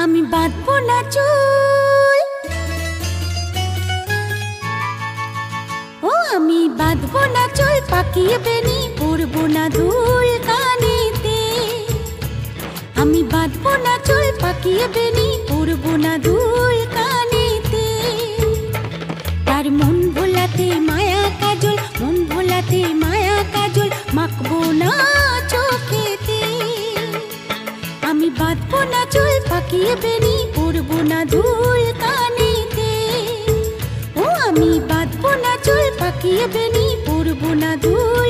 আমি বাঁধবো না চুল, ও আমি বাঁধবো না চুল, পাকিয়ে বেনি পরবো না দুল কানেতে। আমি বাঁধবো না চুল, পাকিয়ে বেনি পরবো না দুল কানেতে। তার মন ভোলাতে মায়া কাজল, মন ভোলাতে মায়া কাজল মাখবো না চোখেতে। আমি বাঁধবো না চুল, পাকিয়ে বেনি পরবো না দুল কানেতে। ও আমি বাঁধবো না চুল, পাকিয়ে বেনি পরবো না দুল